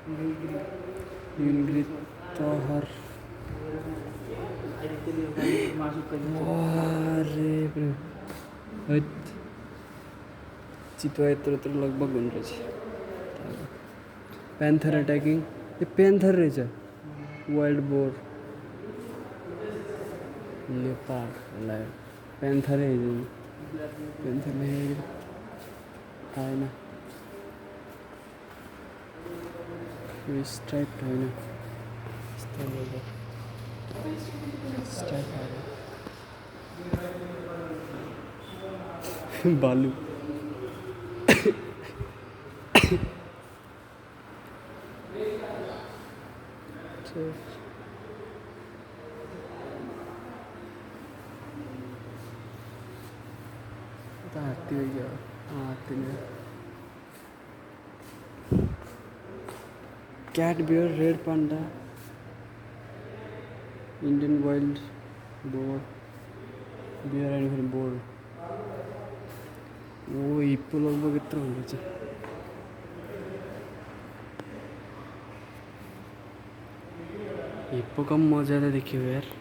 नीलगिरी तो हर अरे चितुवा यत्रो लगभग हुने रहेछ प्यान्थर अट्याकिङ यो प्यान्थर रहेछ वाइल्ड बोर नेपाललाई प्यान्थरै प्यान्थरले आएन यो स्ट्राइप होइन स्ट्राइप आयो भालु हात्ती हो गया हात्ती में cat bear red panda Indian wild boar bear and boar वो हिप्पो लगभग यत्रो हुन्छ हिप्पो कम मजाले देखियो यार